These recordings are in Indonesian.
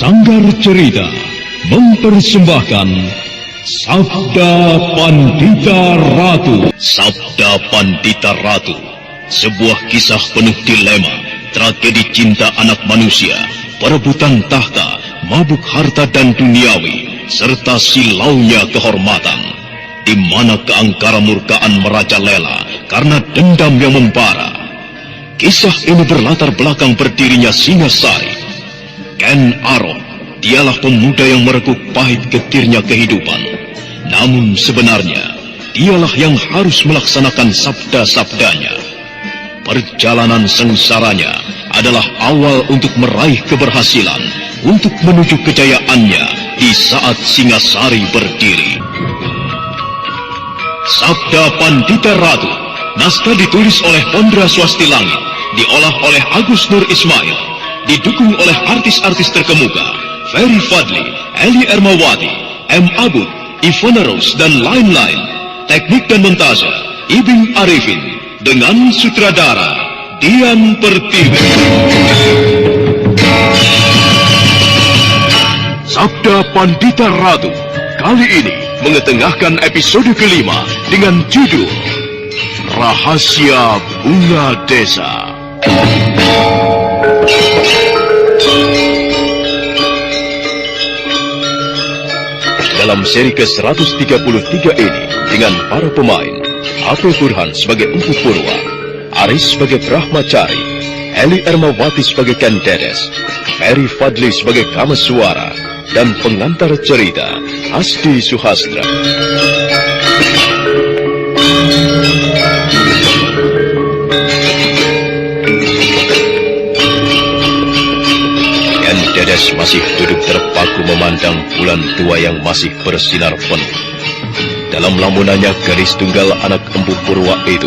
Sanggar Cerita mempersembahkan Sabda Pandita Ratu. Sabda Pandita Ratu, sebuah kisah penuh dilema, tragedi cinta anak manusia, perebutan tahta, mabuk harta dan duniawi, serta silaunya kehormatan, di mana keangkara murkaan merajalela karena dendam yang membara. Kisah ini berlatar belakang berdirinya Singasari. Ken Arok, dialah pemuda yang merekuk pahit getirnya kehidupan. Namun sebenarnya, dialah yang harus melaksanakan sabda-sabdanya. Perjalanan sengsaranya adalah awal untuk meraih keberhasilan, untuk menuju kejayaannya di saat Singasari berdiri. Sabda Pandita Ratu, naskah ditulis oleh Pondra Swasti Langit, diolah oleh Agus Nur Ismail, didukung oleh artis-artis terkemuka, Ferry Fadli, Eli Ermawati, M. Abud, Ivona Rose, dan lain-lain. Teknik dan montase, Ibing Arifin, dengan sutradara Dian Pertiwi. Sabda Pandita Ratu kali ini mengetengahkan episode kelima dengan judul Rahasia Bunga Desa. Dalam seri ke-133 ini, dengan para pemain, Apel Burhan sebagai Empu Purwa, Aris sebagai Brahmacari, Eli Ermawati sebagai Ken Dedes, Ferry Fadli sebagai Kameswara, dan pengantar cerita, Asdi Suhastra. Dedes masih duduk terpaku memandang bulan tua yang masih bersinar penuh. Dalam lamunannya, gadis tunggal anak Empu Purwa itu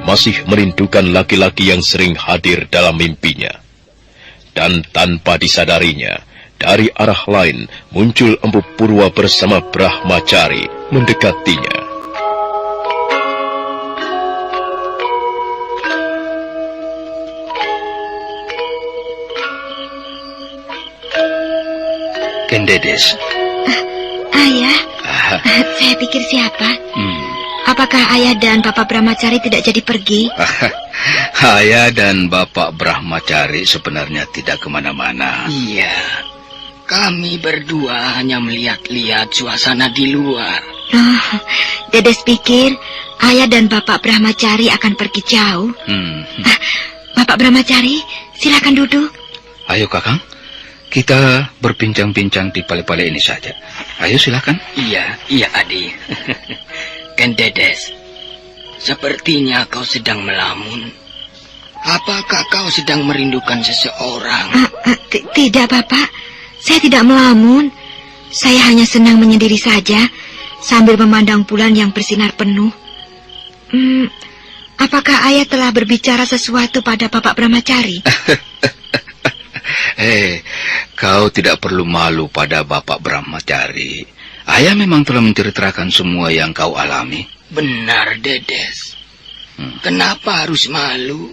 masih merindukan laki-laki yang sering hadir dalam mimpinya. Dan tanpa disadarinya, dari arah lain muncul Empu Purwa bersama Brahmacari mendekatinya. Ken Dedes. Ayah, saya pikir siapa? Apakah ayah dan Bapak Brahmacari tidak jadi pergi? Ayah dan Bapak Brahmacari sebenarnya tidak kemana-mana. Iya, kami berdua hanya melihat-lihat suasana di luar. Dedes pikir ayah dan Bapak Brahmacari akan pergi jauh. Bapak Brahmacari, silakan duduk. Ayo Kakang, kita berbincang-bincang di balai-balai ini saja. Ayo silakan. Iya Adi. Ken Dedes, sepertinya kau sedang melamun. Apakah kau sedang merindukan seseorang? Tidak Bapak, saya tidak melamun. Saya hanya senang menyendiri saja sambil memandang bulan yang bersinar penuh. Apakah ayah telah berbicara sesuatu pada Bapak Brahmacari? Kau tidak perlu malu pada Bapak Brahmacari. Ayah memang telah menceritakan semua yang kau alami. Benar, Dedes. Kenapa harus malu?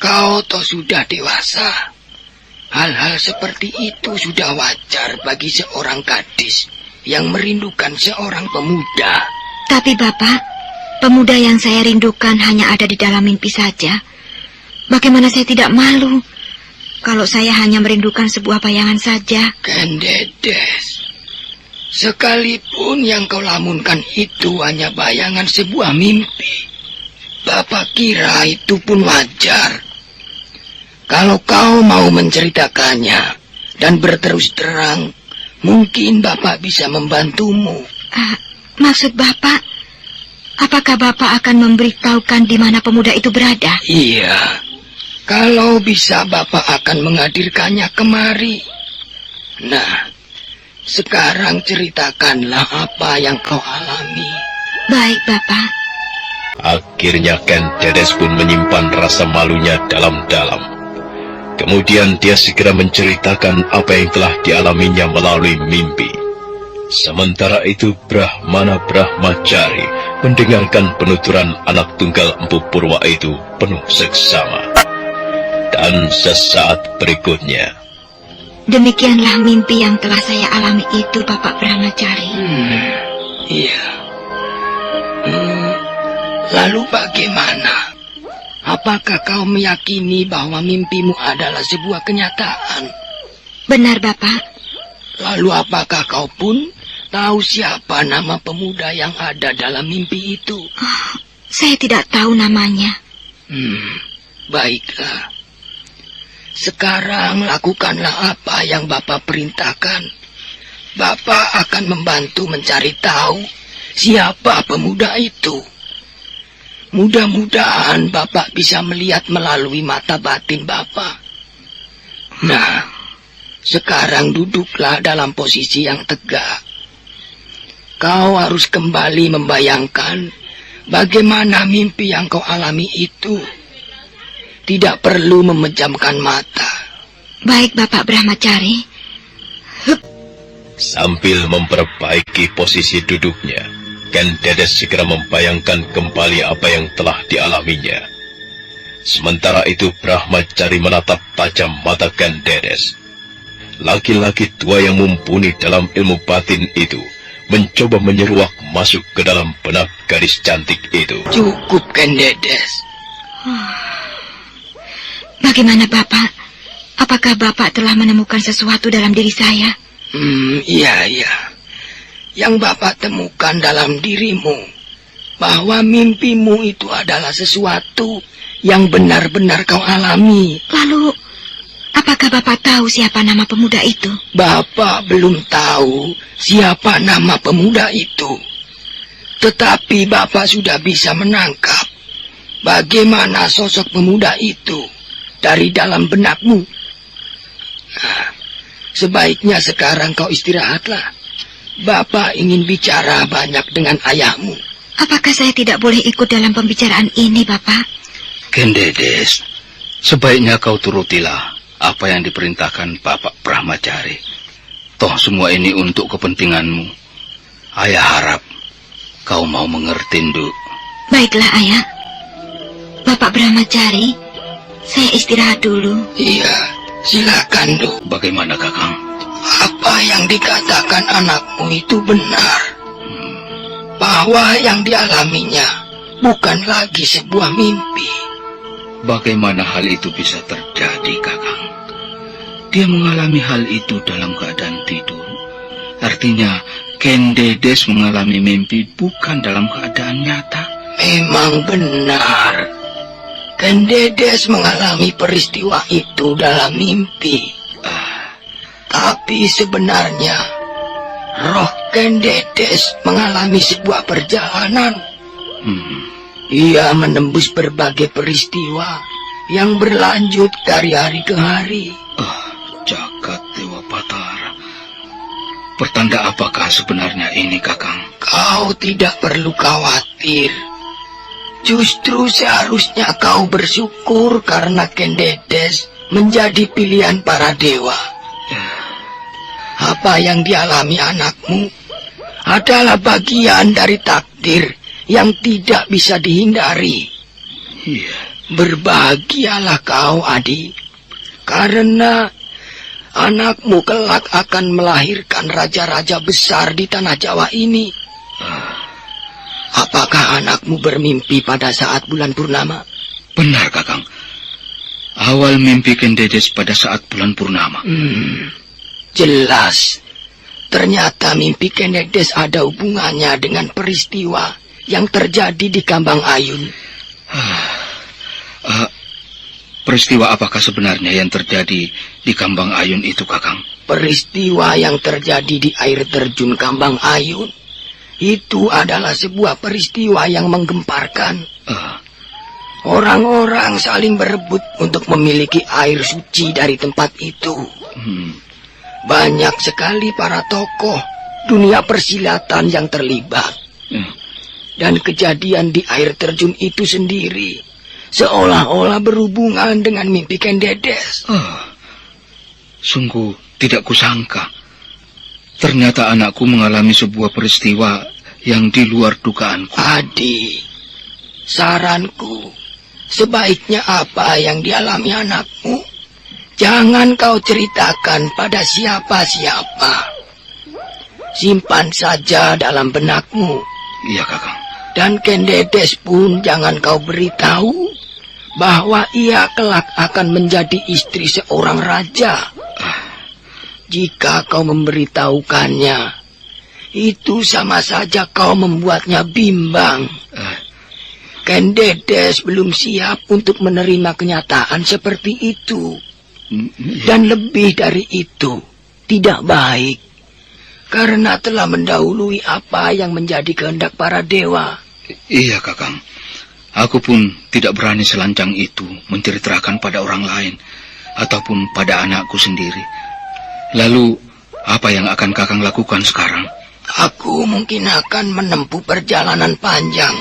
Kau toh sudah dewasa. Hal-hal seperti itu sudah wajar bagi seorang gadis yang merindukan seorang pemuda. Tapi Bapak, pemuda yang saya rindukan hanya ada di dalam mimpi saja. Bagaimana saya tidak malu kalau saya hanya merindukan sebuah bayangan saja? Ken Dedes, sekalipun yang kau lamunkan itu hanya bayangan sebuah mimpi, Bapak kira itu pun wajar. Kalau kau mau menceritakannya dan berterus terang, mungkin Bapak bisa membantumu. Maksud Bapak, apakah Bapak akan memberitahukan di mana pemuda itu berada? Iya. Kalau bisa Bapak akan menghadirkannya kemari. Nah, sekarang ceritakanlah apa yang kau alami. Baik, Bapak. Akhirnya Ken Dedes pun menyimpan rasa malunya dalam-dalam. Kemudian dia segera menceritakan apa yang telah dialaminya melalui mimpi. Sementara itu Brahmana Brahmacari mendengarkan penuturan anak tunggal Empu Purwa itu penuh seksama. Dan sesaat berikutnya, Demikianlah mimpi yang telah saya alami itu, Bapak Brahmacari. Iya. Lalu bagaimana? Apakah kau meyakini bahwa mimpimu adalah sebuah kenyataan? Benar, Bapak. Lalu apakah kau pun tahu siapa nama pemuda yang ada dalam mimpi itu? Oh, saya tidak tahu namanya. Baiklah. Sekarang lakukanlah apa yang Bapak perintahkan. Bapak akan membantu mencari tahu siapa pemuda itu. Mudah-mudahan Bapak bisa melihat melalui mata batin Bapak. Nah, sekarang duduklah dalam posisi yang tegak. Kau harus kembali membayangkan bagaimana mimpi yang kau alami itu. Tidak perlu memejamkan mata. Baik, Bapak Brahmacari. Sambil memperbaiki posisi duduknya, Ken Dedes segera membayangkan kembali apa yang telah dialaminya. Sementara itu Brahmacari menatap tajam mata Ken Dedes. Laki-laki tua yang mumpuni dalam ilmu batin itu mencoba menyeruak masuk ke dalam benak gadis cantik itu. Cukup, Ken Dedes. Bagaimana, Bapak? Apakah Bapak telah menemukan sesuatu dalam diri saya? Iya. Yang Bapak temukan dalam dirimu, bahwa mimpimu itu adalah sesuatu yang benar-benar kau alami. Lalu, apakah Bapak tahu siapa nama pemuda itu? Bapak belum tahu siapa nama pemuda itu. Tetapi Bapak sudah bisa menangkap bagaimana sosok pemuda itu dari dalam benakmu. Nah, sebaiknya sekarang kau istirahatlah. Bapak ingin bicara banyak dengan ayahmu. Apakah saya tidak boleh ikut dalam pembicaraan ini, Bapak? Ken Dedes, sebaiknya kau turutilah apa yang diperintahkan Bapak Brahmacari. Toh semua ini untuk kepentinganmu. Ayah harap kau mau mengerti, Nduk. Baiklah, Ayah. Bapak Brahmacari, saya istirahat dulu. Iya, silakan, Nduk. Bagaimana, Kakang? Apa yang dikatakan anakmu itu benar. Bahwa yang dialaminya bukan lagi sebuah mimpi. Bagaimana hal itu bisa terjadi, Kakang? Dia mengalami hal itu dalam keadaan tidur. Artinya, Ken Dedes mengalami mimpi bukan dalam keadaan nyata. Memang benar. Ken Dedes mengalami peristiwa itu dalam mimpi. Tapi sebenarnya, roh Ken Dedes mengalami sebuah perjalanan. Ia menembus berbagai peristiwa yang berlanjut dari hari ke hari. Jagat Dewa Batara. Pertanda apakah sebenarnya ini, Kakang? Kau tidak perlu khawatir. Justru seharusnya kau bersyukur karena Ken Dedes menjadi pilihan para dewa. Apa yang dialami anakmu adalah bagian dari takdir yang tidak bisa dihindari. Iya. Berbahagialah kau, adik, karena anakmu kelak akan melahirkan raja-raja besar di tanah Jawa ini. Apakah anakmu bermimpi pada saat bulan purnama? Benar, Kakang. Awal mimpi Ken Dedes pada saat bulan purnama. Jelas. Ternyata mimpi Ken Dedes ada hubungannya dengan peristiwa yang terjadi di Kambang Ayun. Peristiwa apakah sebenarnya yang terjadi di Kambang Ayun itu, Kakang? Peristiwa yang terjadi di air terjun Kambang Ayun itu adalah sebuah peristiwa yang menggemparkan. Orang-orang saling berebut untuk memiliki air suci dari tempat itu. Banyak sekali para tokoh dunia persilatan yang terlibat. Dan kejadian di air terjun itu sendiri seolah-olah berhubungan dengan mimpi Ken Dedes. Sungguh tidak kusangka. Ternyata anakku mengalami sebuah peristiwa yang di luar dugaanku. Adi, saranku, sebaiknya apa yang dialami anakmu Jangan kau ceritakan pada siapa-siapa. Simpan saja dalam benakmu. Iya, Kakang. Dan Kendedes pun jangan kau beritahu bahwa ia kelak akan menjadi istri seorang raja. Jika kau memberitahukannya, itu sama saja kau membuatnya bimbang. Kendedes belum siap untuk menerima kenyataan seperti itu. Dan lebih dari itu, tidak baik. Karena telah mendahului apa yang menjadi kehendak para dewa. Iya, Kakang. Aku pun tidak berani selancang itu menceritakan pada orang lain ataupun pada anakku sendiri. Lalu, apa yang akan Kakang lakukan sekarang? Aku mungkin akan menempuh perjalanan panjang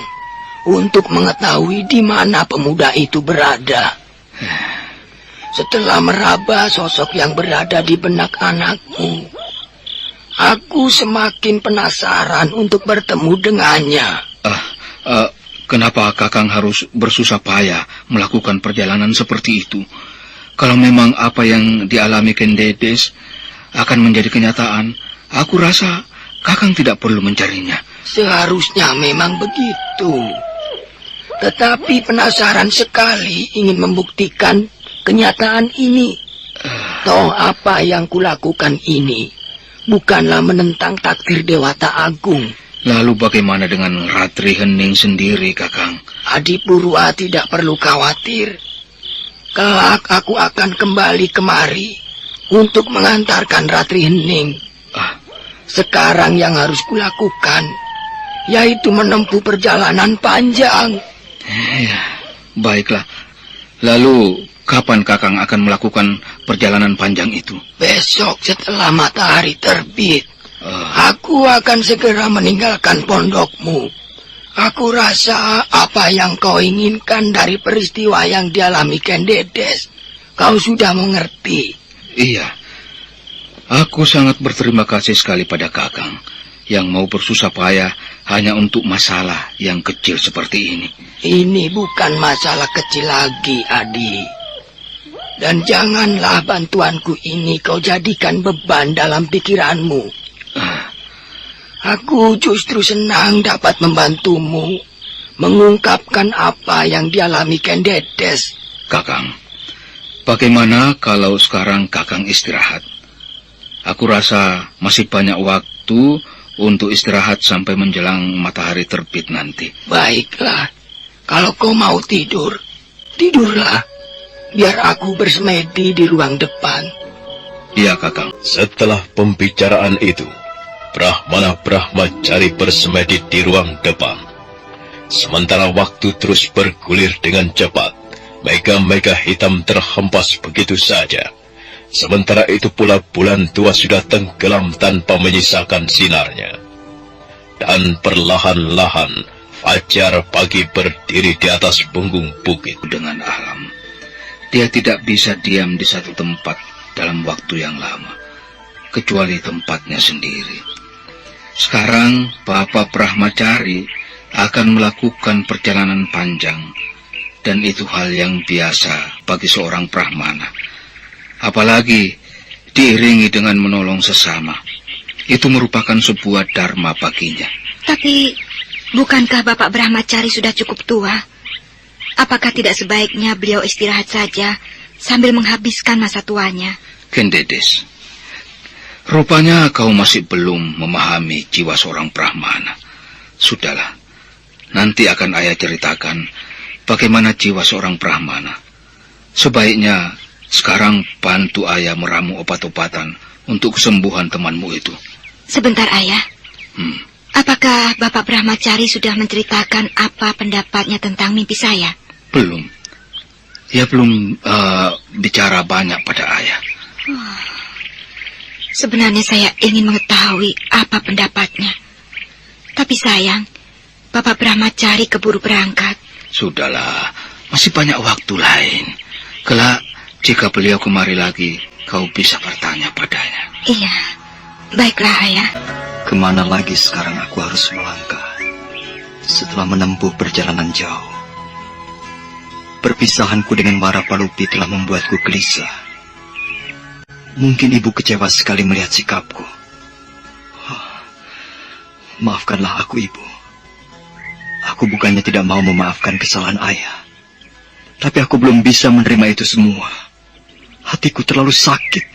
untuk mengetahui di mana pemuda itu berada. Setelah meraba sosok yang berada di benak anakku, aku semakin penasaran untuk bertemu dengannya. Kenapa Kakang harus bersusah payah melakukan perjalanan seperti itu? Kalau memang apa yang dialami Kendedes akan menjadi kenyataan, aku rasa Kakang tidak perlu mencarinya. Seharusnya memang begitu. Tetapi penasaran sekali ingin membuktikan kenyataan ini. Toh apa yang kulakukan ini bukanlah menentang takdir Dewata Agung. Lalu bagaimana dengan Ratri Hening sendiri, Kakang? Adipurwa tidak perlu khawatir. Kelak aku akan kembali kemari untuk mengantarkan Ratri Hening. Sekarang yang harus kulakukan yaitu menempuh perjalanan panjang. Ya, baiklah. Lalu kapan Kakang akan melakukan perjalanan panjang itu? Besok setelah matahari terbit. Aku akan segera meninggalkan pondokmu. Aku rasa apa yang kau inginkan dari peristiwa yang dialami Kendedes, kau sudah mengerti. Iya. Aku sangat berterima kasih sekali pada Kakang yang mau bersusah payah hanya untuk masalah yang kecil seperti ini. Ini bukan masalah kecil lagi, Adi. Dan janganlah bantuanku ini kau jadikan beban dalam pikiranmu. Aku justru senang dapat membantumu mengungkapkan apa yang dialami Kendedes. Kakang, bagaimana kalau sekarang Kakang istirahat? Aku rasa masih banyak waktu untuk istirahat sampai menjelang matahari terbit nanti. Baiklah, kalau kau mau tidur, tidurlah. Biar aku bersemedi di ruang depan. Iya, Kakang. Setelah pembicaraan itu, Brahmana Brahmacari bersemedi di ruang depan. Sementara waktu terus bergulir dengan cepat, mega-mega hitam terhempas begitu saja. Sementara itu pula bulan tua sudah tenggelam tanpa menyisakan sinarnya. Dan perlahan-lahan, fajar pagi berdiri di atas punggung bukit. Dengan alam, dia tidak bisa diam di satu tempat dalam waktu yang lama, kecuali tempatnya sendiri. Sekarang Bapak Brahmacari akan melakukan perjalanan panjang, dan itu hal yang biasa bagi seorang Brahmana. Apalagi diiringi dengan menolong sesama. Itu merupakan sebuah dharma baginya. Tapi, bukankah Bapak Brahmacari sudah cukup tua? Apakah tidak sebaiknya beliau istirahat saja sambil menghabiskan masa tuanya? Kendedes, rupanya kau masih belum memahami jiwa seorang Brahmana. Sudahlah, nanti akan ayah ceritakan bagaimana jiwa seorang Brahmana. Sebaiknya sekarang bantu ayah meramu obat-obatan untuk kesembuhan temanmu itu. Sebentar, Ayah. Apakah Bapak Brahmacari sudah menceritakan apa pendapatnya tentang mimpi saya? Belum. Dia belum bicara banyak pada ayah. Sebenarnya saya ingin mengetahui apa pendapatnya. Tapi sayang, Bapak Brahmacari keburu berangkat. Sudahlah, masih banyak waktu lain. Kelak, jika beliau kemari lagi, kau bisa bertanya padanya. Iya, baiklah Ayah. Kemana lagi sekarang aku harus melangkah setelah menempuh perjalanan jauh? Perpisahanku dengan Marapalupi telah membuatku gelisah. Mungkin ibu kecewa sekali melihat sikapku. Maafkanlah aku, ibu. Aku bukannya tidak mau memaafkan kesalahan ayah. Tapi aku belum bisa menerima itu semua. Hatiku terlalu sakit.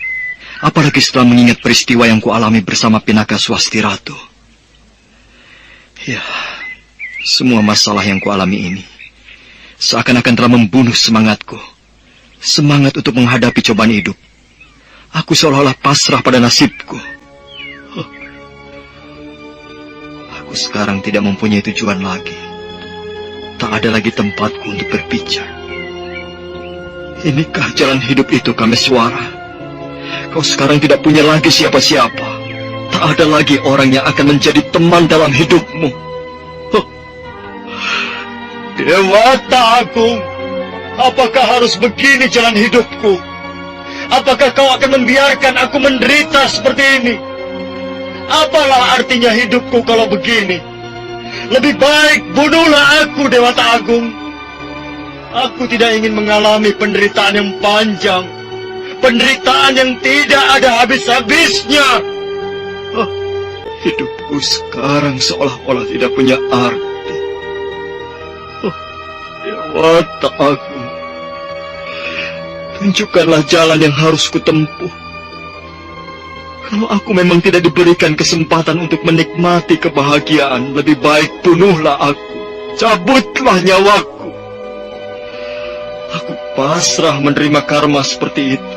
Apalagi setelah mengingat peristiwa yang kualami bersama Pinaka Swasti Ratu. Ya, semua masalah yang kualami ini seakan-akan telah membunuh semangatku. Semangat untuk menghadapi cobaan hidup. Aku seolah-olah pasrah pada nasibku. Aku sekarang tidak mempunyai tujuan lagi. Tak ada lagi tempatku untuk berpijak. Inikah jalan hidup itu, Kameswara? Kau sekarang tidak punya lagi siapa-siapa. Tak ada lagi orang yang akan menjadi teman dalam hidupmu. Dewata Agung, apakah harus begini jalan hidupku? Apakah kau akan membiarkan aku menderita seperti ini? Apalah artinya hidupku kalau begini? Lebih baik bunuhlah aku, Dewata Agung. Aku tidak ingin mengalami penderitaan yang panjang. Penderitaan yang tidak ada habis-habisnya. Hidupku sekarang seolah-olah tidak punya arti. Dewata Agung, tunjukkanlah jalan yang harus kutempuh. Kalau aku memang tidak diberikan kesempatan untuk menikmati kebahagiaan, lebih baik bunuhlah aku. Cabutlah nyawaku. Aku pasrah menerima karma seperti itu.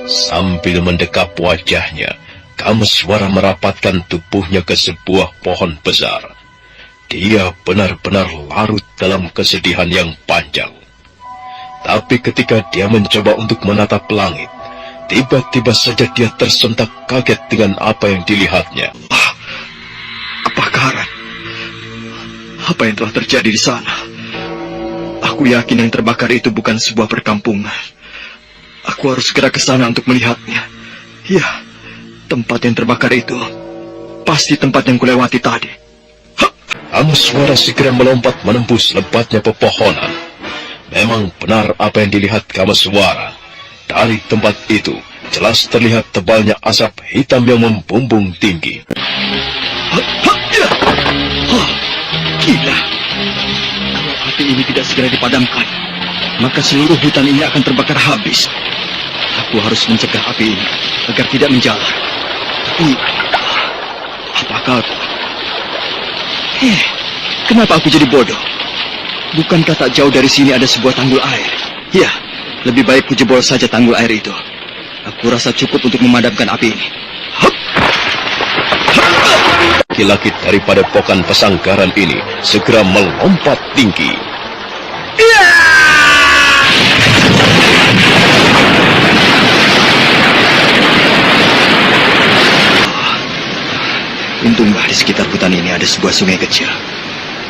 Sambil mendekap wajahnya, Kameswara merapatkan tubuhnya ke sebuah pohon besar. Dia benar-benar larut dalam kesedihan yang panjang. Tapi ketika dia mencoba untuk menatap langit, tiba-tiba saja dia tersentak kaget dengan apa yang dilihatnya. Kebakaran. Apa yang telah terjadi di sana? Aku yakin yang terbakar itu bukan sebuah perkampungan. Aku harus segera ke sana untuk melihatnya. Ya, tempat yang terbakar itu pasti tempat yang kulewati tadi. Kameswara segera melompat menembus lebatnya pepohonan. Memang benar apa yang dilihat Kameswara. Dari tempat itu, jelas terlihat tebalnya asap hitam yang membumbung tinggi. Gila. Kalau api ini tidak segera dipadamkan, maka seluruh hutan ini akan terbakar habis. Aku harus mencegah api ini agar tidak menjalar. Tapi, apakah aku? Kenapa aku jadi bodoh? Bukankah tak jauh dari sini ada sebuah tanggul air? Ya, lebih baik ku jebol saja tanggul air itu. Aku rasa cukup untuk memadamkan api ini. Laki-laki daripada pokan pesanggaran ini segera melompat tinggi. Untunglah di sekitar hutan ini ada sebuah sungai kecil.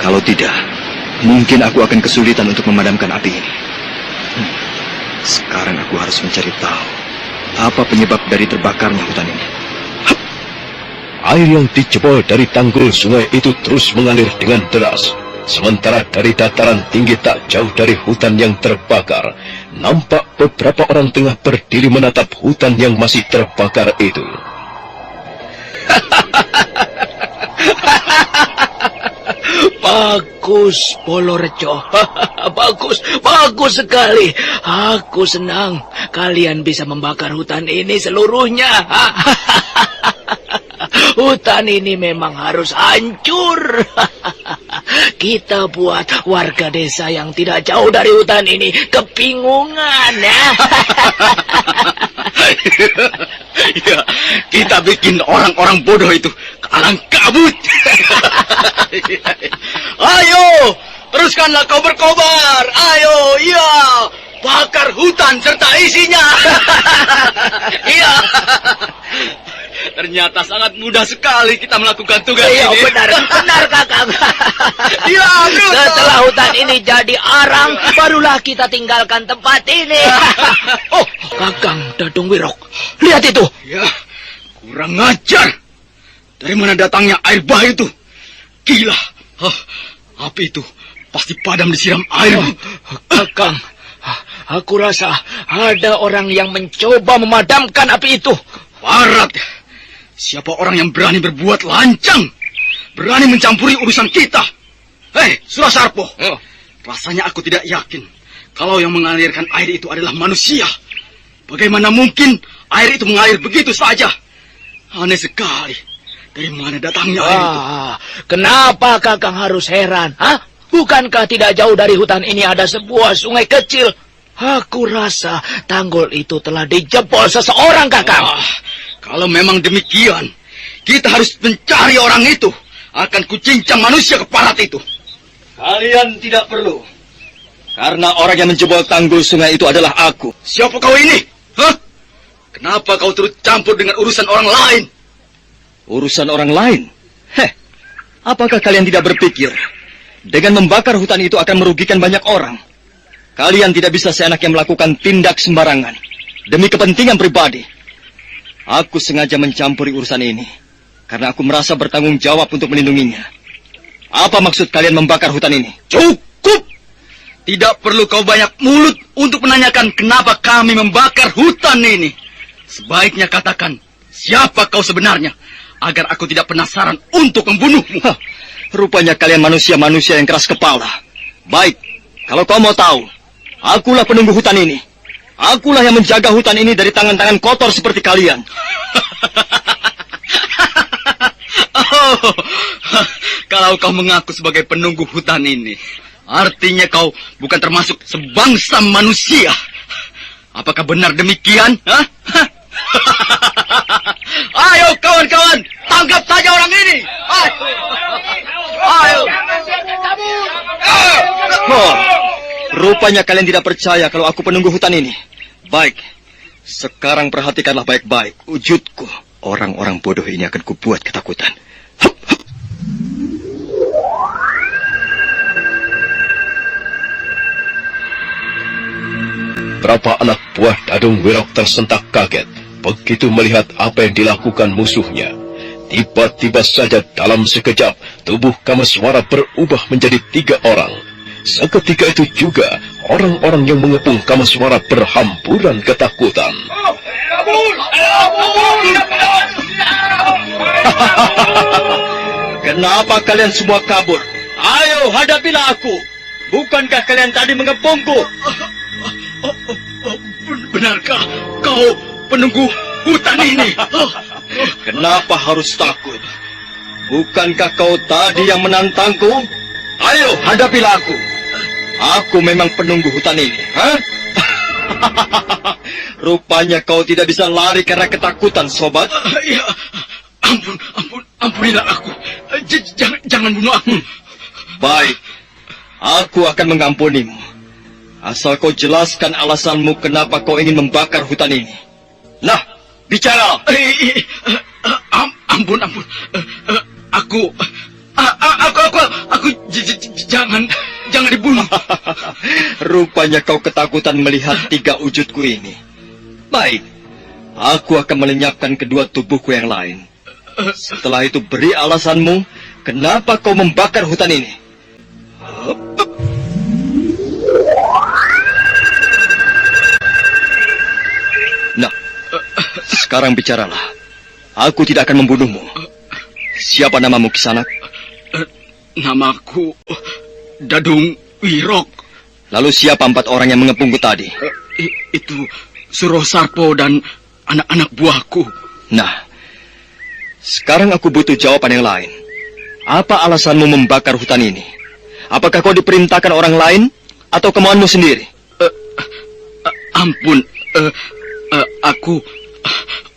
Kalau tidak, mungkin aku akan kesulitan untuk memadamkan api ini. Sekarang aku harus mencari tahu apa penyebab dari terbakarnya hutan ini. Air yang dijebol dari tanggul sungai itu terus mengalir dengan deras. Sementara dari dataran tinggi tak jauh dari hutan yang terbakar, nampak beberapa orang tengah berdiri menatap hutan yang masih terbakar itu. Bagus, Polorejo. Bagus sekali. Aku senang kalian bisa membakar hutan ini seluruhnya. Hutan ini memang harus hancur. Kita buat warga desa yang tidak jauh dari hutan ini kebingungan, ya. Ya, kita bikin orang-orang bodoh itu kalang kabut. Ayo, teruskanlah kau berkobar. Ayo, iya, bakar hutan serta isinya. Iya. Ternyata sangat mudah sekali kita melakukan tugas ini. Iya, benar Kakang. Iya, betul. Setelah hutan ini jadi arang, barulah kita tinggalkan tempat ini. Oh, Kakang Dadung Wirok, lihat itu. Ya, kurang ajar. Dari mana datangnya air bah itu? Gila. Api itu pasti padam disiram air. Kakang, Aku rasa ada orang yang mencoba memadamkan api itu. Barat, siapa orang yang berani berbuat lancang? Berani mencampuri urusan kita? Hei, Surasarpo. Rasanya aku tidak yakin kalau yang mengalirkan air itu adalah manusia. Bagaimana mungkin air itu mengalir begitu saja? Aneh sekali. Dari mana datangnya air itu? Kenapa Kakang harus heran? Bukankah tidak jauh dari hutan ini ada sebuah sungai kecil? Aku rasa tanggul itu telah dijebol seseorang, Kakang. Kalau memang demikian, kita harus mencari orang itu. Akan kucincang manusia keparat itu. Kalian tidak perlu. Karena orang yang menjebol tanggul sungai itu adalah aku. Siapa kau ini? Kenapa kau turut campur dengan urusan orang lain? Urusan orang lain? Apakah kalian tidak berpikir dengan membakar hutan itu akan merugikan banyak orang? Kalian tidak bisa seenaknya melakukan tindak sembarangan demi kepentingan pribadi. Aku sengaja mencampuri urusan ini karena aku merasa bertanggung jawab untuk melindunginya. Apa maksud kalian membakar hutan ini? Cukup! Tidak perlu kau banyak mulut untuk menanyakan kenapa kami membakar hutan ini. Sebaiknya katakan siapa kau sebenarnya, agar aku tidak penasaran untuk membunuhmu. Rupanya kalian manusia-manusia yang keras kepala. Baik, kalau kau mau tahu, akulah penunggu hutan ini. Akulah yang menjaga hutan ini dari tangan-tangan kotor seperti kalian. Kalau kau mengaku sebagai penunggu hutan ini, artinya kau bukan termasuk sebangsa manusia. Apakah benar demikian? Ayo kawan-kawan, tangkap saja orang ini. Ayo. Rupanya kalian tidak percaya kalau aku penunggu hutan ini. Baik, sekarang perhatikanlah baik-baik wujudku. Orang-orang bodoh ini akan kubuat ketakutan. Berapa anak buah Dadung Wirok tersentak kaget begitu melihat apa yang dilakukan musuhnya. Tiba-tiba saja dalam sekejap tubuh Kamaswara berubah menjadi 3 orang. Seketika itu juga orang-orang yang mengepung Kamaswara berhamburan ketakutan. Kenapa kalian semua kabur? Ayo hadapilah aku. Bukankah kalian tadi mengepungku? Benarkah kau penunggu hutan ini? Kenapa harus takut? Bukankah kau tadi yang menantangku? Ayo hadapilah aku. Aku memang penunggu hutan ini. Rupanya kau tidak bisa lari karena ketakutan, sobat. Ya, ampunilah aku. Jangan bunuh aku. Baik, aku akan mengampunimu. Asal kau jelaskan alasanmu kenapa kau ingin membakar hutan ini. Nah, bicara. Ampun. Aku jangan dibunuh. Rupanya kau ketakutan melihat 3 wujudku ini. Baik, aku akan melenyapkan kedua tubuhku yang lain. Setelah itu beri alasanmu kenapa kau membakar hutan ini. Nah, sekarang bicaralah. Aku tidak akan membunuhmu. Siapa namamu, Kisanak? Namaku Dadung Wirok. Lalu siapa 4 orang yang mengepungku tadi? Itu Surasarpo dan anak-anak buahku. Nah, sekarang aku butuh jawaban yang lain. Apa alasanmu membakar hutan ini? Apakah kau diperintahkan orang lain atau kemauanmu sendiri? Ampun,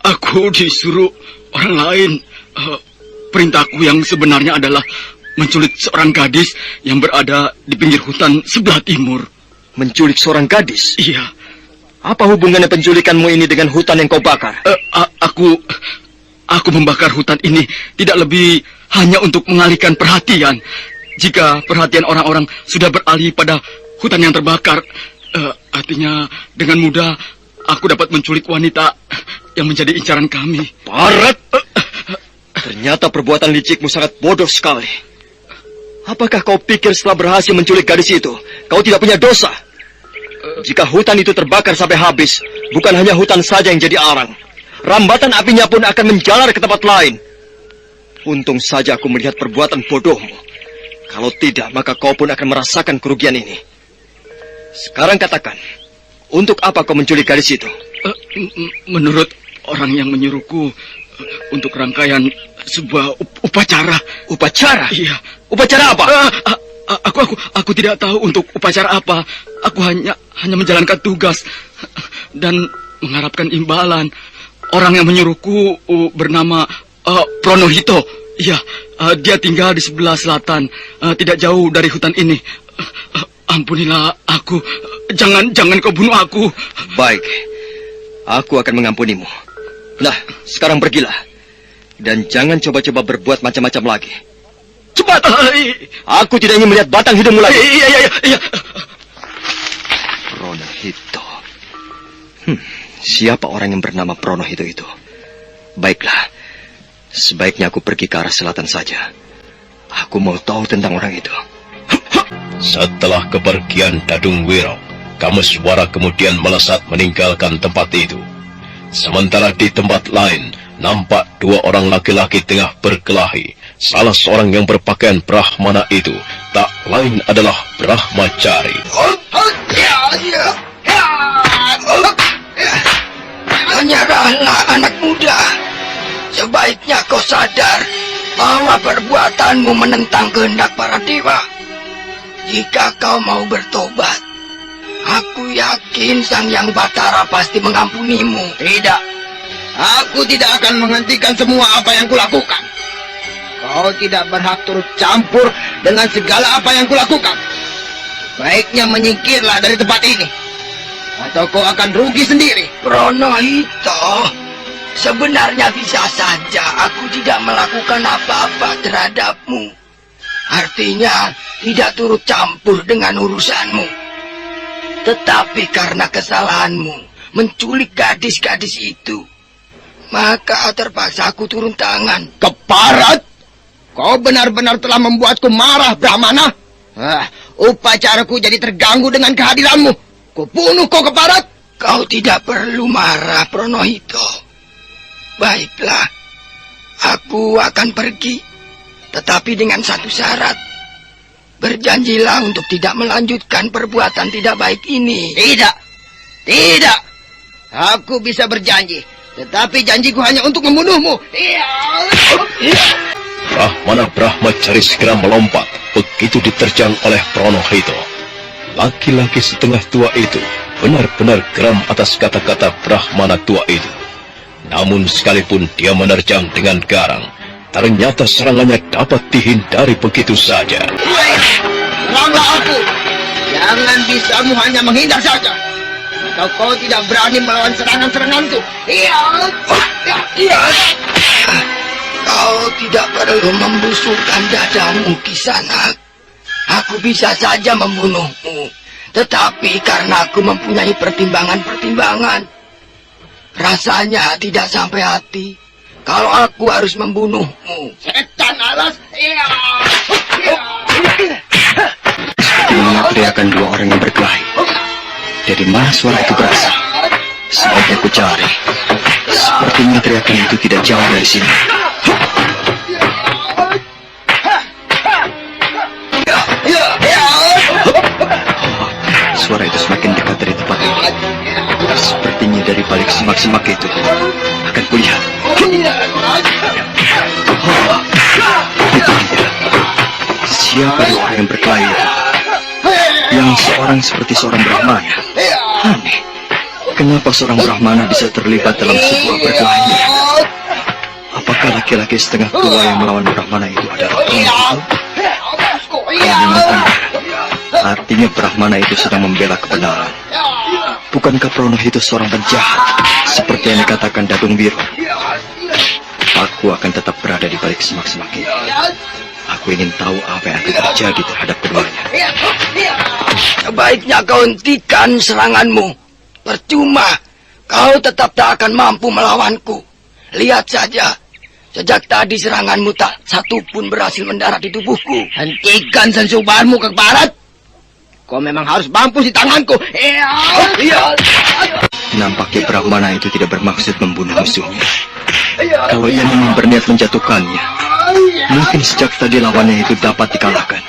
aku disuruh orang lain. Perintahku yang sebenarnya adalah menculik seorang gadis yang berada di pinggir hutan sebelah timur. Menculik seorang gadis? Iya. Apa hubungannya penculikanmu ini dengan hutan yang kau bakar? Aku membakar hutan ini tidak lebih hanya untuk mengalihkan perhatian. Jika perhatian orang-orang sudah beralih pada hutan yang terbakar, artinya dengan mudah aku dapat menculik wanita yang menjadi incaran kami. Barat! Ternyata perbuatan licikmu sangat bodoh sekali. Apakah kau pikir setelah berhasil menculik gadis itu, kau tidak punya dosa? Jika hutan itu terbakar sampai habis, bukan hanya hutan saja yang jadi arang. Rambatan apinya pun akan menjalar ke tempat lain. Untung saja aku melihat perbuatan bodohmu. Kalau tidak, maka kau pun akan merasakan kerugian ini. Sekarang katakan, untuk apa kau menculik gadis itu? Menurut orang yang menyuruhku, untuk rangkaian sebuah upacara. Upacara? Iya. Upacara apa? Aku tidak tahu untuk upacara apa. Aku hanya menjalankan tugas dan mengharapkan imbalan. Orang yang menyuruhku bernama Pronohito. Iya, dia tinggal di sebelah selatan, tidak jauh dari hutan ini. Ampunilah aku. Jangan kau bunuh aku. Baik, aku akan mengampunimu. Nah, sekarang pergilah. Dan jangan coba-coba berbuat macam-macam lagi. Cepat! Aku tidak ingin melihat batang hidungmu lagi. Iya. Pronohito. Siapa orang yang bernama Pronohito itu? Baiklah, sebaiknya aku pergi ke arah selatan saja. Aku mau tahu tentang orang itu. Setelah kepergian Dadung Wiro, Kameswara kemudian melesat meninggalkan tempat itu. Sementara di tempat lain, nampak dua orang laki-laki tengah berkelahi. Salah seorang yang berpakaian Brahmana itu tak lain adalah Brahmacari. Menyerahlah anak muda. Sebaiknya kau sadar bahwa perbuatanmu menentang kehendak para dewa. Jika kau mau bertobat, aku yakin Sang Yang Batara pasti mengampunimu. Tidak. Aku tidak akan menghentikan semua apa yang kulakukan. Kau tidak berhak turut campur dengan segala apa yang kulakukan. Baiknya menyingkirlah dari tempat ini, atau kau akan rugi sendiri. Pronohito, sebenarnya bisa saja aku tidak melakukan apa-apa terhadapmu. Artinya tidak turut campur dengan urusanmu. Tetapi karena kesalahanmu menculik gadis-gadis itu, maka terpaksa aku turun tangan. Keparat! Kau benar-benar telah membuatku marah, Brahmana. Upacaraku jadi terganggu dengan kehadiranmu. Kubunuh kau, Keparat. Kau tidak perlu marah, Pronohito. Baiklah, aku akan pergi. Tetapi dengan satu syarat. Berjanjilah untuk tidak melanjutkan perbuatan tidak baik ini. Tidak. Aku bisa berjanji. Tetapi janjiku hanya untuk membunuhmu. Brahmana Brahmacari segera melompat begitu diterjang oleh Pronohito. Laki-laki setengah tua itu benar-benar geram atas kata-kata Brahmana tua itu. Namun sekalipun dia menerjang dengan garang, ternyata serangannya dapat dihindari begitu saja. Seranglah aku. Jangan bisamu hanya menghindar saja. Atau kau tidak berani melawan serangan-seranganku. Kau tidak perlu membusukkan dadamu, Kisanak. Aku bisa saja membunuhmu. Tetapi karena aku mempunyai pertimbangan-pertimbangan, rasanya tidak sampai hati kalau aku harus membunuhmu. Setan alas. Sepertinya teriakan dua orang yang berkelahi. Dari mana suara itu berasal? Sebaiknya aku cari. Sepertinya teriakan itu tidak jauh dari sini. Suara itu semakin dekat dari tempat ini. Sepertinya dari balik semak-semak itu. Akan kulihat. Itu dia. Siapa dua orang yang berkelahi itu? Yang seorang seperti seorang Brahmana. Aneh. Kenapa seorang Brahmana bisa terlibat dalam sebuah perkelahian? Apakah laki-laki setengah tua yang melawan Brahmana itu adalah Pronohito? Kalau memang benar, artinya Brahmana itu sedang membela kebenaran. Bukankah Pronohito seorang penjahat, seperti yang dikatakan Dadung Wiro? Aku akan tetap berada di balik semak-semak ini. Aku ingin tahu apa yang akan terjadi terhadap keduanya. Sebaiknya kau hentikan seranganmu. Percuma, kau tetap tak akan mampu melawanku. Lihat saja, sejak tadi seranganmu tak satu pun berhasil mendarat di tubuhku. Hentikan sensubahanmu, Keparat. Kau memang harus mampus di tanganku. Nampaknya Brahmana itu tidak bermaksud membunuh musuhnya. Kalau ia memang berniat menjatuhkannya, mungkin sejak tadi lawannya itu dapat dikalahkan.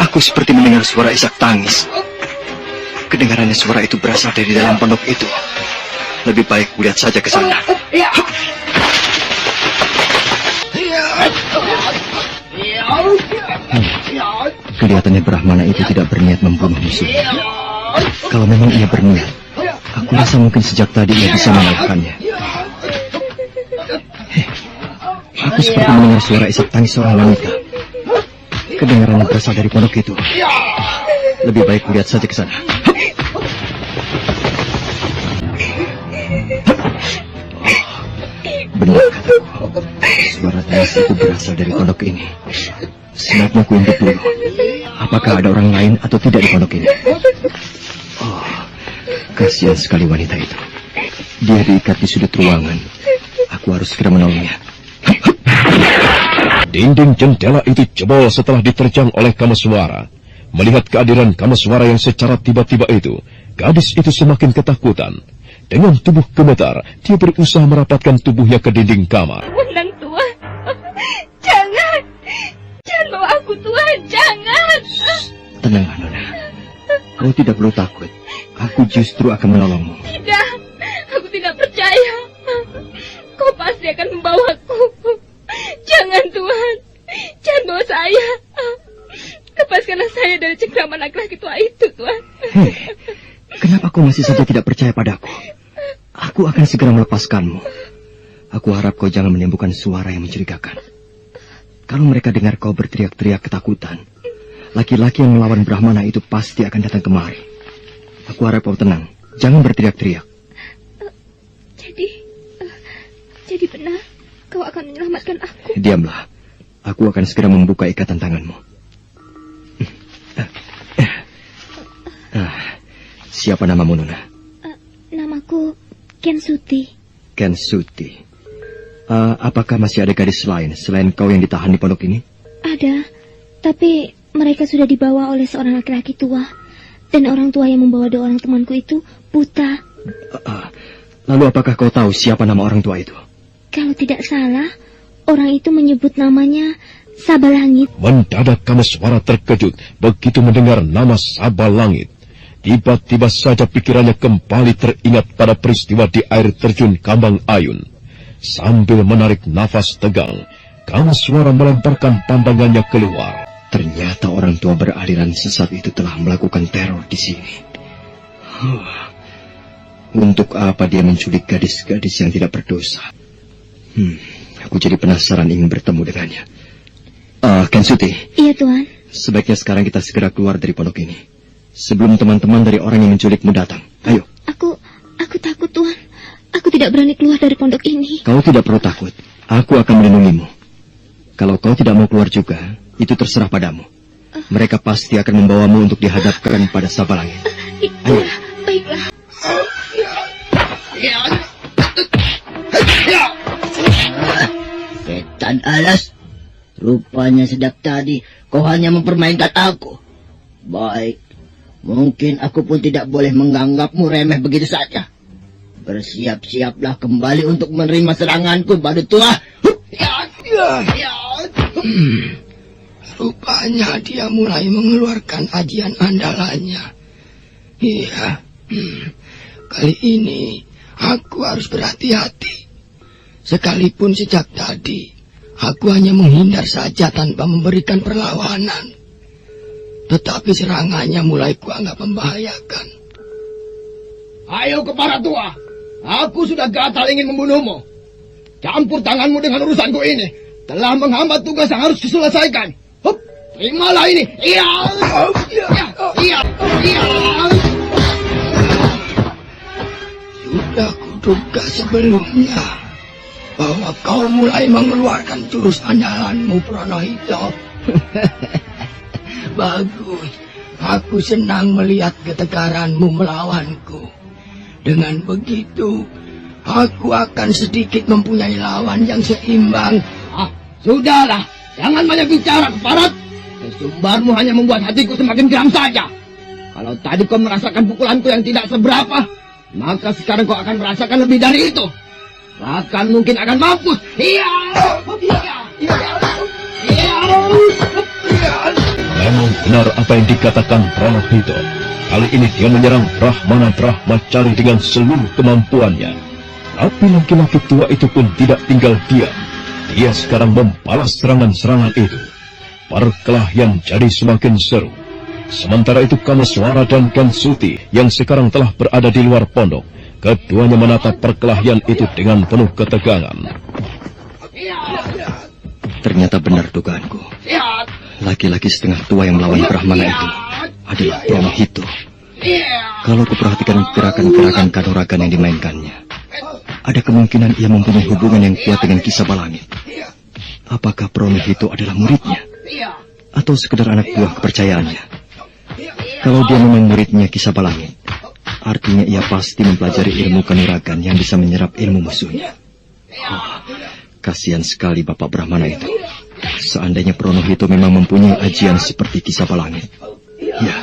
Aku seperti mendengar suara isak tangis. Kedengarannya suara itu berasal dari dalam pondok itu. Lebih baik lihat saja ke sana. Kelihatannya Brahmana itu tidak berniat membunuh musuhnya. Kalau memang ia berniat, aku rasa mungkin sejak tadi ia bisa mengalahkannya. Aku seperti mendengar suara isak tangis seorang wanita. Kedengarannya berasal dari pondok itu. Lebih baik lihat saja ke sana. Benar kataku. Suara tangis itu berasal dari pondok ini. Sebaiknya ku intip dulu. Apakah ada orang lain atau tidak di pondok ini? Oh, kasihan sekali wanita itu. Dia diikat di sudut ruangan. Aku harus segera menolongnya. Dinding jendela itu jebol setelah diterjang oleh Kameswara. Melihat kehadiran Kameswara yang secara tiba-tiba itu, gadis itu semakin ketakutan. Dengan tubuh gemetar, dia berusaha merapatkan tubuhnya ke dinding kamar. Undang Tuhan, jangan bawa aku Tuhan, jangan. Tenang, Nona. Kau tidak perlu takut. Aku justru akan menolongmu. Tidak, aku tidak percaya. Kau pasti akan membawaku. Jangan Tuhan, jangan bawa saya. Lepaskanlah saya dari cengkraman laki-laki tua itu, Tuhan. Kenapa kau masih saja tidak percaya padaku? Aku akan segera melepaskanmu. Aku harap kau jangan menimbulkan suara yang mencurigakan. Kalau mereka dengar kau berteriak-teriak ketakutan, laki-laki yang melawan Brahmana itu pasti akan datang kemari. Aku harap kau tenang, jangan berteriak-teriak. Jadi benar, kau akan menyelamatkan aku. Diamlah, aku akan segera membuka ikatan tanganmu. Siapa namamu, Nona? Namaku Kensuti. Kensuti. Apakah masih ada gadis lain selain kau yang ditahan di pondok ini? Ada, tapi mereka sudah dibawa oleh seorang laki-laki tua. Dan orang tua yang membawa dua orang temanku itu buta. Lalu apakah kau tahu siapa nama orang tua itu? Kalau tidak salah, orang itu menyebut namanya Sabalangit. Mendadak Kameswara terkejut begitu mendengar nama Sabalangit. Tiba-tiba saja pikirannya kembali teringat pada peristiwa di air terjun Kambang Ayun. Sambil menarik nafas tegang, Kameswara melemparkan pandangannya keluar. Ternyata orang tua beraliran sesat itu telah melakukan teror di sini. Untuk apa dia menculik gadis-gadis yang tidak berdosa? Aku jadi penasaran ingin bertemu dengannya. Kensuti. Iya, Tuan. Sebaiknya sekarang kita segera keluar dari pondok ini. Sebelum teman-teman dari orang yang menculikmu datang. Ayo. Aku takut, Tuan. Aku tidak berani keluar dari pondok ini. Kau tidak perlu takut. Aku akan melindungimu. Kalau kau tidak mau keluar juga, itu terserah padamu. Mereka pasti akan membawamu untuk dihadapkan pada Sabalangit. Ayo. Baiklah. Setan alas. Rupanya sedap tadi kau hanya mempermainkan aku. Baik. Mungkin aku pun tidak boleh menganggapmu remeh begitu saja. Bersiap-siaplah kembali untuk menerima seranganku, badut tua. Rupanya dia mulai mengeluarkan ajian andalannya. Iya, kali ini aku harus berhati-hati. Sekalipun sejak tadi, aku hanya menghindar saja tanpa memberikan perlawanan. Tetapi serangannya mulai kuanggap membahayakan. Ayo kepada tua. Aku sudah gatal ingin membunuhmu. Campur tanganmu dengan urusanku ini. Telah menghambat tugas yang harus diselesaikan. Hup, terimalah ini. Iya. Sudah kuduga sebelumnya bahwa kau mulai mengeluarkan jurus andalanmu, Pranahita. Bagus. Aku senang melihat ketegaranmu melawanku. Dengan begitu, aku akan sedikit mempunyai lawan yang seimbang. Sudahlah. Jangan banyak bicara, keparat. Kesumbarmu hanya membuat hatiku semakin geram saja. Kalau tadi kau merasakan pukulanku yang tidak seberapa, maka sekarang kau akan merasakan lebih dari itu. Bahkan mungkin akan mampus. Memang benar apa yang dikatakan Pranahito. Kali ini dia menyerang Brahmana Brahmacari dengan seluruh kemampuannya. Tapi laki-laki tua itu pun tidak tinggal diam. Dia sekarang membalas serangan-serangan itu. Perkelahian jadi semakin seru. Sementara itu Kameswara dan Gansuti yang sekarang telah berada di luar pondok, keduanya menatap perkelahian itu dengan penuh ketegangan. Ternyata benar dugaanku. Laki-laki setengah tua yang melawan Brahmana itu adalah Pranahito. Kalau kuperhatikan gerakan-gerakan kanuragan yang dimainkannya, ada kemungkinan ia mempunyai hubungan yang kuat dengan Kisah Balangit. Apakah Pranahito adalah muridnya? Atau sekedar anak buah kepercayaannya? Kalau dia memang muridnya Kisah Balangit, artinya ia pasti mempelajari ilmu kanuragan yang bisa menyerap ilmu musuhnya. Kasihan sekali Bapak Brahmana itu. Seandainya Pranahito memang mempunyai ajian seperti Kisah Balangit, ya,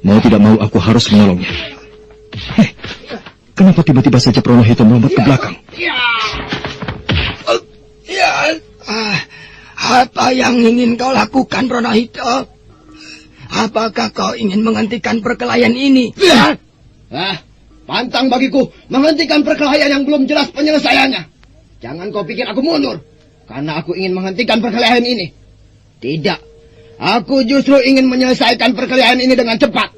mau tidak mau aku harus menolongnya. Kenapa tiba-tiba saja Pranahito melompat ke belakang? Apa yang ingin kau lakukan, Pranahito? Apakah kau ingin menghentikan perkelahian ini? Pantang bagiku menghentikan perkelahian yang belum jelas penyelesaiannya. Jangan kau pikir aku mundur karena aku ingin menghentikan perkelahian ini. Tidak, aku justru ingin menyelesaikan perkelahian ini dengan cepat.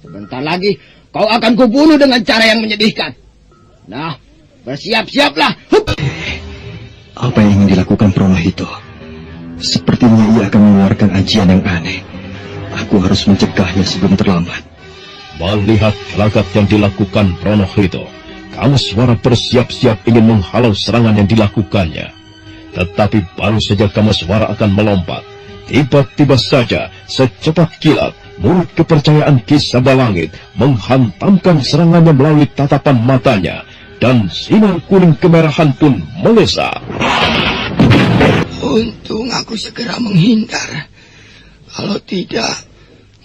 Sebentar lagi kau akan kubunuh dengan cara yang menyedihkan. Nah, bersiap-siaplah. Apa yang ingin dilakukan Pranahito? Sepertinya ia akan mengeluarkan ajian yang aneh. Aku harus mencegahnya sebelum terlambat. Melihat gelagat yang dilakukan Pranahito, Kameswara bersiap-siap ingin menghalau serangan yang dilakukannya. Tetapi baru saja Kameswara akan melompat, tiba-tiba saja secepat kilat murid kepercayaan Kisah Balangit menghantamkan serangannya melalui tatapan matanya, dan sinar kuning kemerahan pun melesat. Untung aku segera menghindar. Kalau tidak,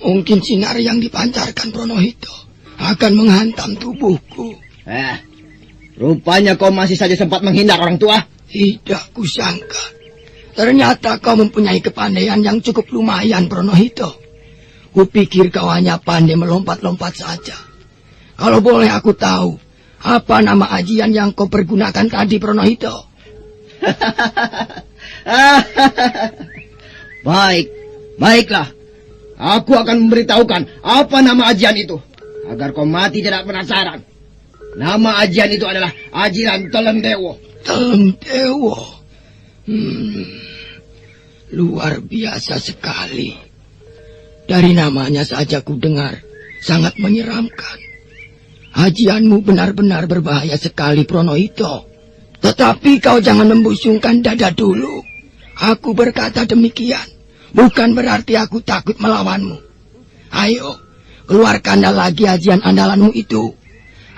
mungkin sinar yang dipancarkan Pranahito akan menghantam tubuhku. Rupanya kau masih saja sempat menghindar, orang tua. Tidak kusangka. Ternyata kau mempunyai kepandaian yang cukup lumayan, Pranahito. Kupikir kau hanya pandai melompat-lompat saja. Kalau boleh aku tahu, apa nama ajian yang kau pergunakan tadi, Pranahito? Baiklah. Aku akan memberitahukan apa nama ajian itu, agar kau mati tidak penasaran. Nama ajian itu adalah ajian Telendewo. Telendewo. Luar biasa sekali. Dari namanya saja ku dengar sangat menyeramkan. Ajianmu benar-benar berbahaya sekali, Pranahito. Tetapi kau jangan membusungkan dada dulu. Aku berkata demikian bukan berarti aku takut melawanmu. Ayo, keluarkanlah lagi ajian andalanmu itu.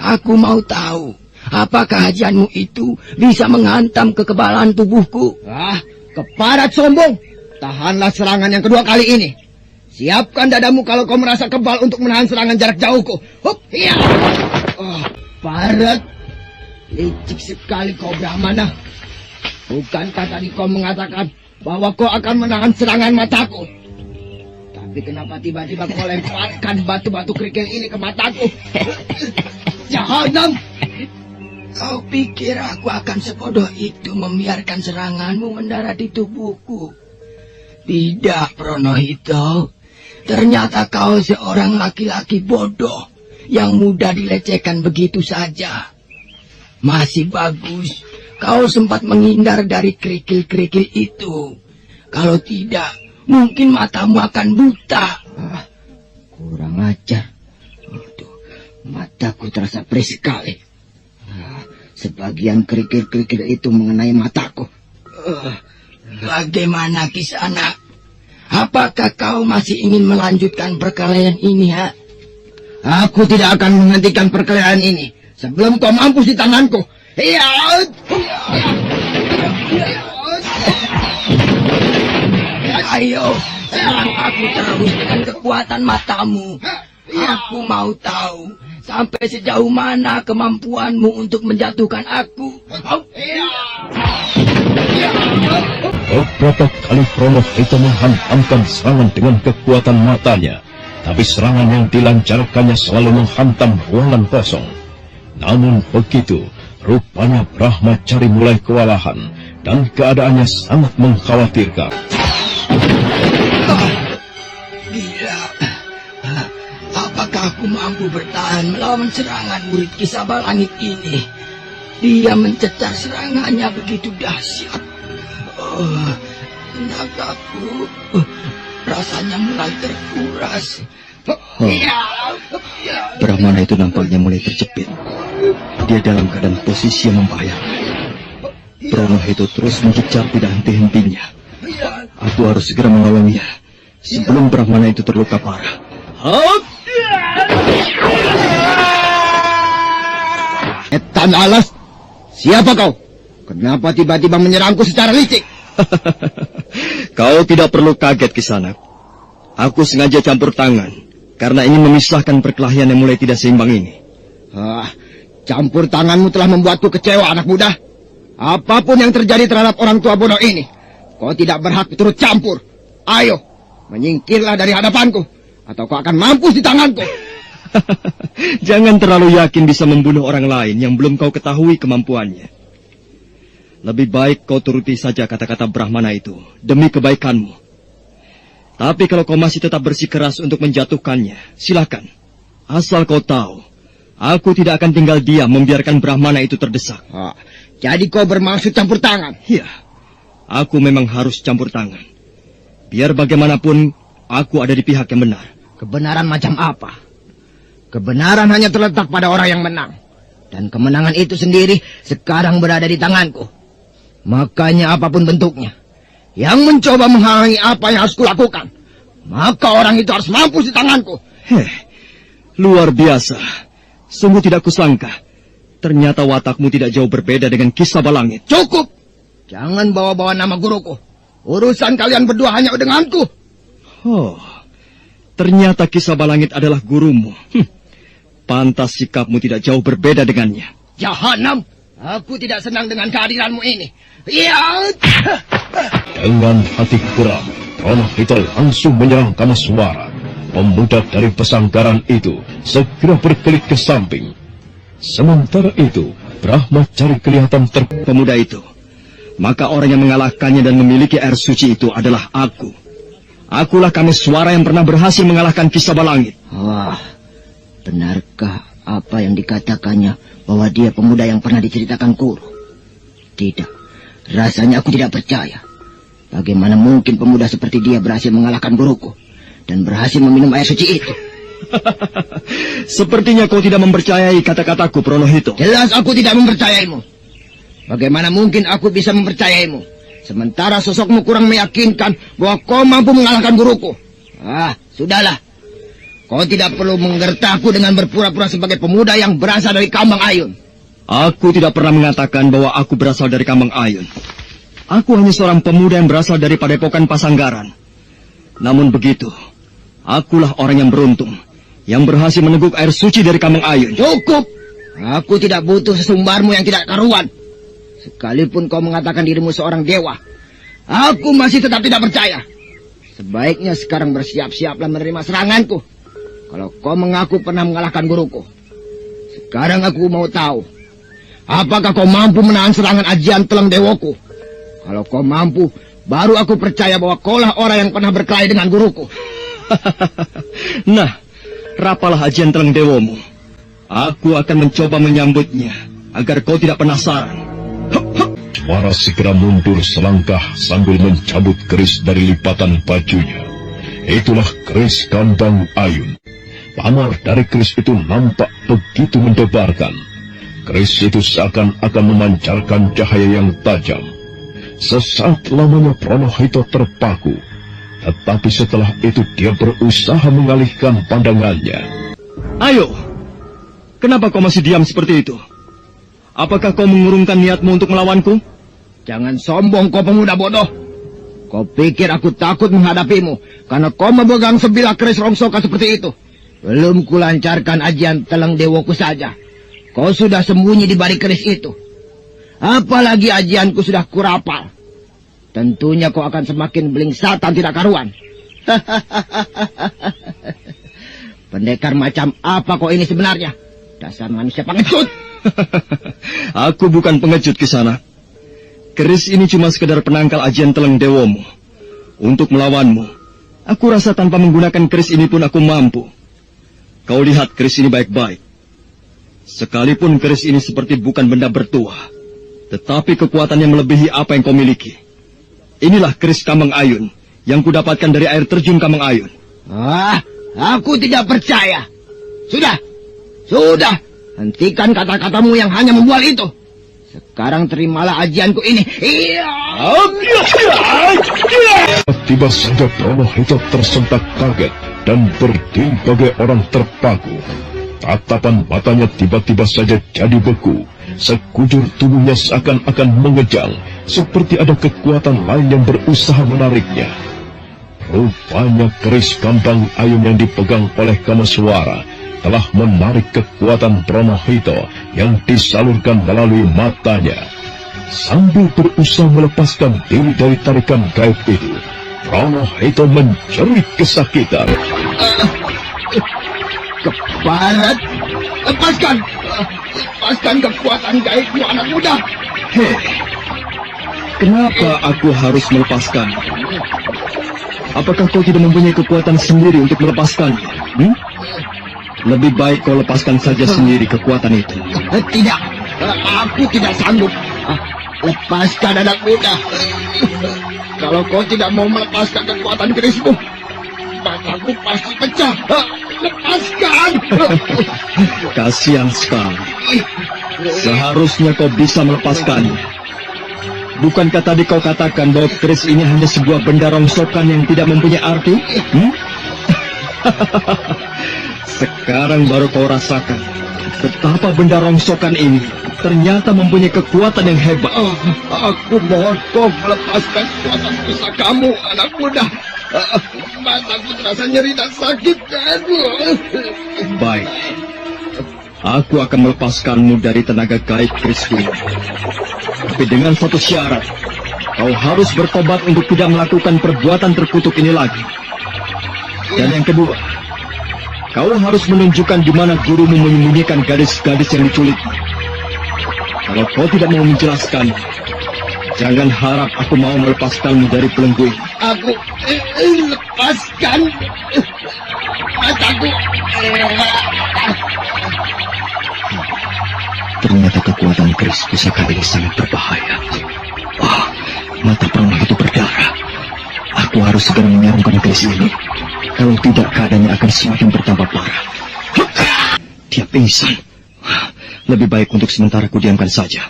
Aku mau tahu, apakah ajianmu itu bisa menghantam kekebalan tubuhku? Keparat sombong. Tahanlah serangan yang kedua kali ini. Siapkan dadamu kalau kau merasa kebal untuk menahan serangan jarak jauhku. Parat. Licik sekali kau, Brahmana. Bukankah tadi kau mengatakan bahwa kau akan menahan serangan mataku? Tapi kenapa tiba-tiba kau lemparkan batu-batu kerikil ini ke mataku? Jahanam! Kau pikir aku akan sebodoh itu membiarkan seranganmu mendarat di tubuhku? Tidak, Pranahito. Ternyata kau seorang laki-laki bodoh yang mudah dilecehkan begitu saja. Masih bagus, kau sempat menghindar dari kerikil-kerikil itu. Kalau tidak, mungkin matamu akan buta. Kurang ajar. Mataku terasa perih sekali. Sebagian kerikil-kerikil itu mengenai mataku. Bagaimana Kisana? Apakah kau masih ingin melanjutkan perkelahian ini, ha? Aku tidak akan menghentikan perkelahian ini sebelum kau mampus di tanganku. Ayo, serang aku terus dengan kekuatan matamu. Aku mau tahu sampai sejauh mana kemampuanmu untuk menjatuhkan aku. Beberapa kali Prono Hito menghantamkan serangan dengan kekuatan matanya, tapi serangan yang dilancarkannya selalu menghantam ruangan kosong. Namun begitu, rupanya Brahmacari mulai kewalahan dan keadaannya sangat mengkhawatirkan. Gila. Apakah aku mampu bertahan melawan serangan murid Kisaba Langit ini? Dia mencecar serangannya begitu dahsyat. Tenagaku rasanya mulai terkuras. Brahmana itu nampaknya mulai terjepit. Dia dalam keadaan posisi yang membahayakan. Prono Hito terus mencecar tidak henti-hentinya. Aku harus segera menolongnya sebelum Brahmana itu terluka parah. Etan alas, siapa kau? Kenapa tiba-tiba menyerangku secara licik? Kau tidak perlu kaget, Kisanak. Aku sengaja campur tangan karena ingin memisahkan perkelahian yang mulai tidak seimbang ini. Campur tanganmu telah membuatku kecewa, anak muda. Apapun yang terjadi terhadap orang tua bodoh ini, kau tidak berhak turut campur. Ayo, menyingkirlah dari hadapanku, atau kau akan mampus di tanganku. Jangan terlalu yakin bisa membunuh orang lain yang belum kau ketahui kemampuannya. Lebih baik kau turuti saja kata-kata Brahmana itu demi kebaikanmu. Tapi kalau kau masih tetap bersikeras untuk menjatuhkannya, silakan. Asal kau tahu, aku tidak akan tinggal diam membiarkan Brahmana itu terdesak. Jadi kau bermaksud campur tangan? Ya, aku memang harus campur tangan. Biar bagaimanapun, aku ada di pihak yang benar. Kebenaran macam apa? Kebenaran hanya terletak pada orang yang menang. Dan kemenangan itu sendiri sekarang berada di tanganku. Makanya apapun bentuknya, yang mencoba menghalangi apa yang harus kulakukan, maka orang itu harus mampus di tanganku. Luar biasa. Sungguh tidak kusangka. Ternyata watakmu tidak jauh berbeda dengan Kisaba Langit. Cukup. Jangan bawa-bawa nama guruku. Urusan kalian berdua hanya denganku. Ternyata Kisaba Langit adalah gurumu. Pantas sikapmu tidak jauh berbeda dengannya. Jahanam. Aku tidak senang dengan kehadiranmu ini. Dengan hati geram, Prono Hito langsung menyerang Kamaswara. Pemuda dari pesanggaran itu segera berkelit ke samping. Sementara itu, Brahmacari kelihatan pemuda itu. Maka orang yang mengalahkannya dan memiliki air suci itu adalah aku. Akulah Kamaswara yang pernah berhasil mengalahkan Kisaba Langit. Benarkah apa yang dikatakannya bahwa dia pemuda yang pernah diceritakan guru? Tidak, rasanya aku tidak percaya. Bagaimana mungkin pemuda seperti dia berhasil mengalahkan guruku dan berhasil meminum air suci itu? Sepertinya kau tidak mempercayai kata-kataku, Prono Hito. Jelas aku tidak mempercayaimu. Bagaimana mungkin aku bisa mempercayaimu sementara sosokmu kurang meyakinkan bahwa kau mampu mengalahkan guruku? Sudahlah. Kau tidak perlu menggertakku dengan berpura-pura sebagai pemuda yang berasal dari Kambang Ayun. Aku tidak pernah mengatakan bahwa aku berasal dari Kambang Ayun. Aku hanya seorang pemuda yang berasal dari Padepokan Pasanggaran. Namun begitu, akulah orang yang beruntung, yang berhasil meneguk air suci dari Kambang Ayun. Cukup! Aku tidak butuh sesumbarmu yang tidak karuan. Sekalipun kau mengatakan dirimu seorang dewa, aku masih tetap tidak percaya. Sebaiknya sekarang bersiap-siaplah menerima seranganku. Kalau kau mengaku pernah mengalahkan guruku. Sekarang aku mau tahu, apakah kau mampu menahan serangan ajian Teleng Dewoku? Kalau kau mampu, baru aku percaya bahwa kaulah orang yang pernah berkelahi dengan guruku. Nah, rapalah ajian Teleng Dewomu. Aku akan mencoba menyambutnya, agar kau tidak penasaran. Suara segera mundur selangkah sambil mencabut keris dari lipatan bajunya. Itulah keris Kambang Ayun. Panah dari keris itu nampak begitu mendebarkan. Keris itu seakan-akan memancarkan cahaya yang tajam. Sesaat lamanya Prono Hito terpaku. Tetapi setelah itu dia berusaha mengalihkan pandangannya. Ayo, kenapa kau masih diam seperti itu? Apakah kau mengurungkan niatmu untuk melawanku? Jangan sombong kau pemuda bodoh. Kau pikir aku takut menghadapimu karena kau memegang sebilah keris rongsokan seperti itu? Belum kulancarkan ajian Telang Dewoku saja. Kau sudah sembunyi di balik keris itu. Apalagi ajianku sudah kurapal. Tentunya kau akan semakin belingsatan tidak karuan. Pendekar macam apa kau ini sebenarnya? Dasar manusia pengecut. Aku bukan pengecut Kisana. Keris ini cuma sekedar penangkal ajian Telang Dewomu. Untuk melawanmu, aku rasa tanpa menggunakan keris ini pun aku mampu. Kau lihat keris ini baik-baik. Sekalipun keris ini seperti bukan benda bertuah, tetapi kekuatannya melebihi apa yang kau miliki. Inilah keris Kambang Ayun yang kudapatkan dari air terjun Kambang Ayun. Aku tidak percaya. Sudah. Hentikan kata-katamu yang hanya membual itu. Sekarang terimalah ajianku ini. Tiba saja Pranahita tersentak kaget dan berdiri bagai orang terpaku. Tatapan matanya tiba-tiba saja jadi beku. Sekujur tubuhnya seakan-akan mengejang, seperti ada kekuatan lain yang berusaha menariknya. Rupanya keris Kambang Ayun yang dipegang oleh Kameswara telah menarik kekuatan Pranahita yang disalurkan melalui matanya. Sambil berusaha melepaskan diri dari tarikan gaib itu, Pranahita menjerit kesakitan. Keparat, lepaskan kekuatan gaibmu, anak muda. Kenapa aku harus melepaskan? Apakah kau tidak mempunyai kekuatan sendiri untuk melepaskannya? Lebih baik kau lepaskan saja sendiri kekuatan itu. Tidak, aku tidak sanggup. Lepaskan, anak muda. Kalau kau tidak mau melepaskan kekuatan kerismu, mataku pasti pecah. Lepaskan. Kasihan sekali. Seharusnya kau bisa melepaskannya. Bukankah tadi kau katakan bahwa keris ini hanya sebuah benda rongsokan yang tidak mempunyai arti? Sekarang baru kau rasakan betapa benda rongsokan ini ternyata mempunyai kekuatan yang hebat. Aku mohon kau melepaskan kekuatan pusakamu, anak muda. Mataku terasa nyeri dan sakit. Baik, aku akan melepaskanmu dari tenaga gaib kerisku ini. Tapi dengan satu syarat, kau harus bertobat untuk tidak melakukan perbuatan terkutuk ini lagi. Dan yang kedua, kau harus menunjukkan di mana gurumu menyembunyikan gadis-gadis yang diculiknya. Kalau kau tidak mau menjelaskan, jangan harap aku mau melepaskanmu dari belenggu ini. Aku lepaskan mataku. Ternyata kekuatan keris pusaka ini sangat berbahaya. Mata Pranah itu berdarah. Aku harus segera menyarungkan keris ini. Kalau tidak, keadaannya akan semakin bertambah parah. Dia pingsan. Lebih baik untuk sementara ku diamkan saja.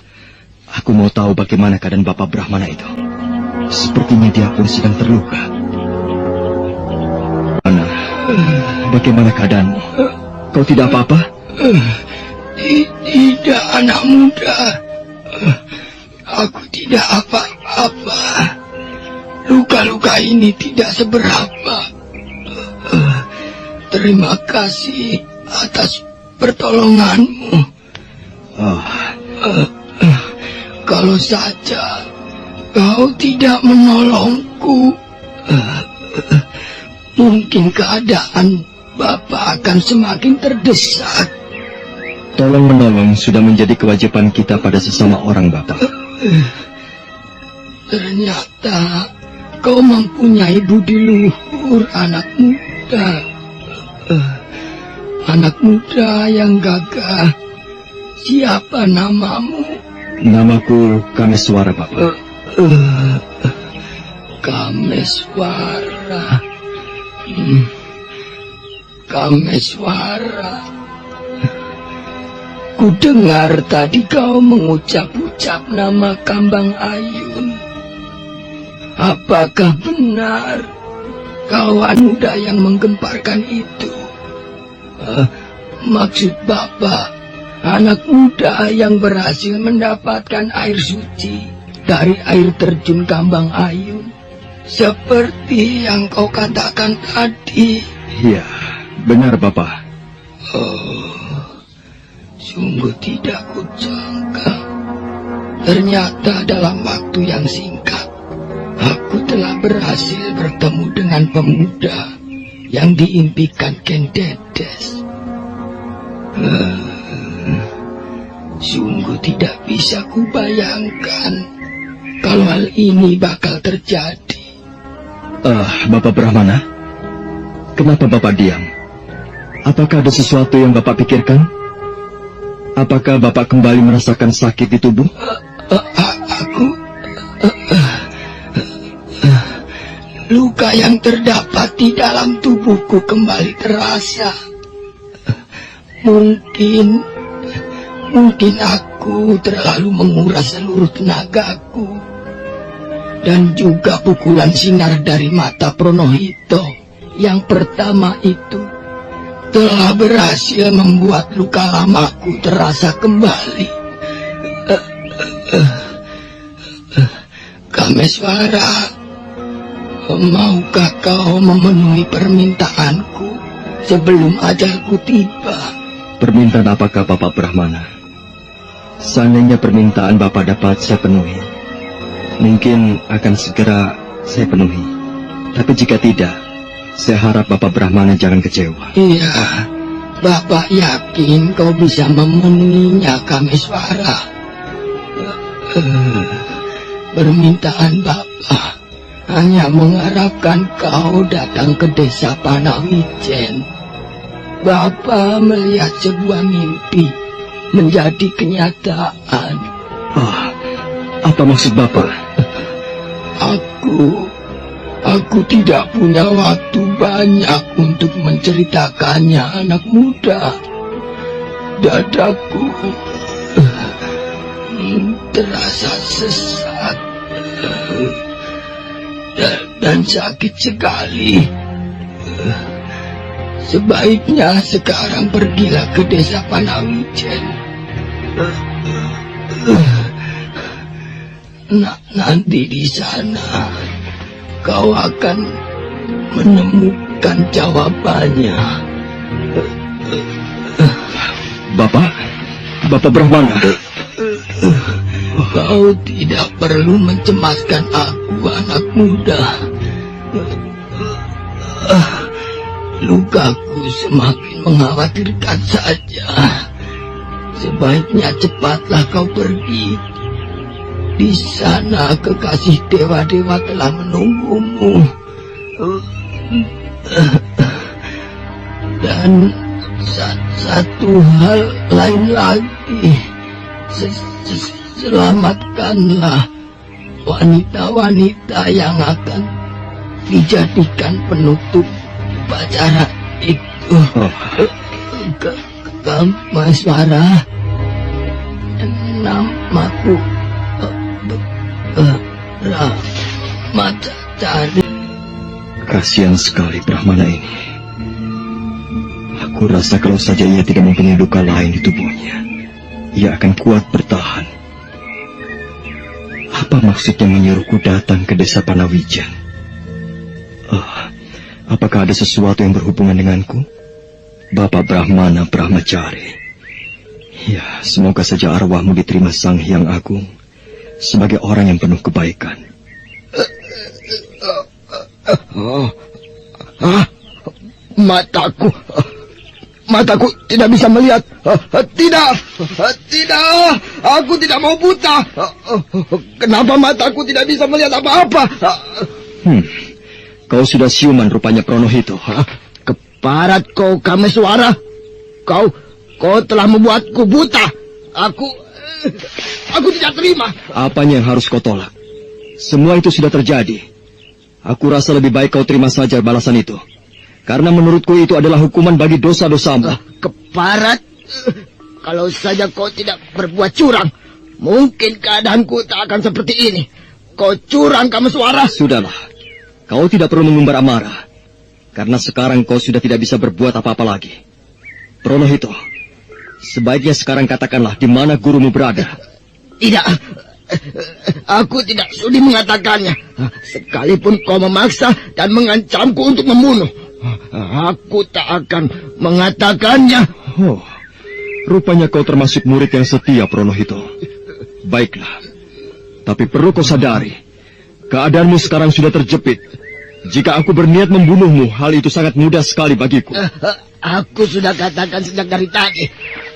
Aku mau tahu bagaimana keadaan Bapak Brahmana itu. Sepertinya dia pun sedang terluka. Ana, bagaimana keadaanmu? Kau tidak apa-apa? Tidak, anak muda. Aku tidak apa-apa. Luka-luka ini tidak seberapa. Terima kasih atas pertolonganmu. Kalau saja kau tidak menolongku, mungkin keadaan Bapak akan semakin terdesak. Tolong menolong sudah menjadi kewajiban kita pada sesama orang, Bapak. Ternyata kau mempunyai budi luhur, anak muda. Anak muda yang gagah. Siapa namamu? Namaku Kameswara, Bapak. Kameswara. Kameswara. Ku dengar tadi kau mengucap-ucap nama Kambang Ayun. Apakah benar kawan muda yang menggemparkan itu? Maksud Bapak, anak muda yang berhasil mendapatkan air suci dari air terjun Kambang Ayun. Seperti yang kau katakan tadi. Iya, benar Bapak. Sungguh tidak kucangka. Ternyata dalam waktu yang singkat, aku telah berhasil bertemu dengan pemuda yang diimpikan Ken Dedes. Sungguh tidak bisa kubayangkan kalau hal ini bakal terjadi. Bapak Brahmana, kenapa Bapak diam? Apakah ada sesuatu yang Bapak pikirkan? Apakah Bapak kembali merasakan sakit di tubuh? Luka yang terdapat di dalam tubuhku kembali terasa. Mungkin aku terlalu menguras seluruh tenagaku. Dan juga pukulan sinar dari mata Pronohito yang pertama itu telah berhasil membuat luka lamaku terasa kembali. Kameswara, maukah kau memenuhi permintaanku sebelum ajalku tiba? Permintaan apakah Bapak Brahmana? Seandainya permintaan Bapak dapat saya penuhi, mungkin akan segera saya penuhi. Tapi jika tidak, saya harap Bapak Brahmana jangan kecewa. Iya, Bapak yakin kau bisa memenuhinya, Kameswara. Permintaan Bapak hanya mengharapkan kau datang ke desa Panawijen. Bapak melihat sebuah mimpi menjadi kenyataan. Apa maksud Bapak? Aku tidak punya waktu banyak untuk menceritakannya, anak muda. Dadaku terasa sesak dan sakit sekali. Sebaiknya sekarang pergilah ke desa Panawijen. Nanti di sana kau akan menemukan jawabannya. Bapak Brahmana. Kau tidak perlu mencemaskan aku, anak muda. Lukaku semakin mengkhawatirkan saja. Sebaiknya cepatlah kau pergi. Di sana kekasih dewa-dewa telah menunggumu. Dan satu hal lain lagi. Selamatkanlah wanita-wanita yang akan dijadikan penutup upacara itu. Kameswara, namaku Brahmacari. Kasihan sekali Brahmana ini. Aku rasa kalau saja ia tidak mempunyai luka lain di tubuhnya, ia akan kuat bertahan. Apa maksudnya menyuruhku datang ke desa Panawijen? Apakah ada sesuatu yang berhubungan denganku? Bapak Brahmana Brahmacari. Ya, semoga saja arwahmu diterima Sang Hyang Agung sebagai orang yang penuh kebaikan. Mataku tidak bisa melihat. Tidak, aku tidak mau buta. Kenapa mataku tidak bisa melihat apa-apa? Kau sudah siuman rupanya Pronohito. Keparat kau, Kameswara. Kau telah membuatku buta. Aku tidak terima. Apanya yang harus kau tolak? Semua itu sudah terjadi. Aku rasa lebih baik kau terima saja balasan itu. Karena menurutku itu adalah hukuman bagi dosa-dosamu. Keparat, kalau saja kau tidak berbuat curang, mungkin keadaanku tak akan seperti ini. Kau curang, Kameswara. Sudahlah, kau tidak perlu mengumbar amarah. Karena sekarang kau sudah tidak bisa berbuat apa-apa lagi. Pronohito, sebaiknya sekarang katakanlah di mana gurumu berada. Tidak, Aku tidak sudi mengatakannya. Sekalipun kau memaksa dan mengancamku untuk membunuh, aku tak akan mengatakannya. Oh, rupanya kau termasuk murid yang setia, Pronohito. Baiklah, tapi perlu kau sadari, keadaanmu sekarang sudah terjepit. Jika aku berniat membunuhmu, hal itu sangat mudah sekali bagiku. Aku sudah katakan sejak dari tadi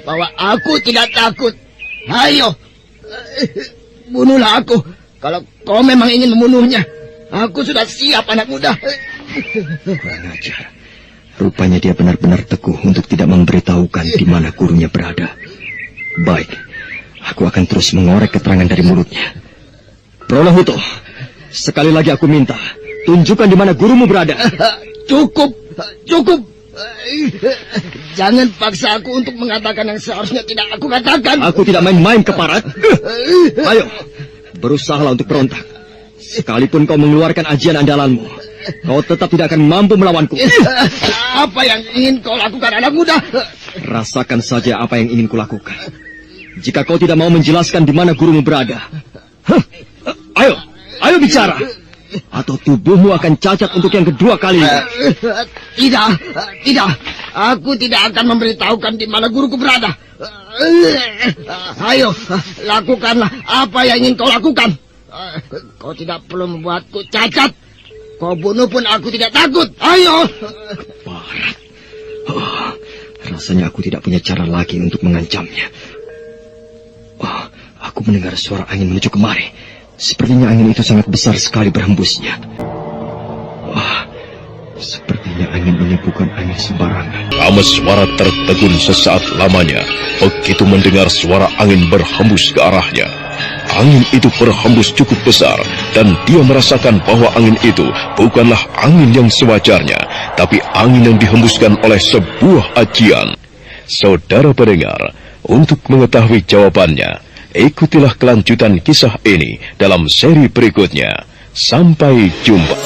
bahwa aku tidak takut. Ayo, bunuhlah aku. Kalau kau memang ingin membunuhnya, aku sudah siap, anak muda. Kurang ajar. Rupanya dia benar-benar teguh untuk tidak memberitahukan di mana gurunya berada. Baik, aku akan terus mengorek keterangan dari mulutnya. Pronohito, sekali lagi aku minta, tunjukkan di mana gurumu berada. Cukup. Jangan paksa aku untuk mengatakan yang seharusnya tidak aku katakan. Aku tidak main-main, keparat. Ayo, berusahalah untuk berontak. Sekalipun kau mengeluarkan ajian andalanmu, kau tetap tidak akan mampu melawanku. Apa yang ingin kau lakukan, anak muda? Rasakan saja apa yang ingin kulakukan. Jika kau tidak mau menjelaskan di mana gurumu berada, ayo bicara, atau tubuhmu akan cacat untuk yang kedua kalinya. Tidak. Aku tidak akan memberitahukan di mana guruku berada. Ayo, lakukanlah apa yang ingin kau lakukan. Kau tidak perlu membuatku cacat. Kau bunuh pun aku tidak takut. Ayo. Barat. Rasanya aku tidak punya cara lagi untuk mengancamnya. Aku mendengar suara angin menuju kemari. Sepertinya angin itu sangat besar sekali berhembusnya. Sepertinya angin ini bukan angin sembarangan. Kameswara tertegun sesaat lamanya begitu mendengar suara angin berhembus ke arahnya. Angin itu berhembus cukup besar dan dia merasakan bahwa angin itu bukanlah angin yang sewajarnya, tapi angin yang dihembuskan oleh sebuah ajian. Saudara pendengar, untuk mengetahui jawabannya, ikutilah kelanjutan kisah ini dalam seri berikutnya. Sampai jumpa.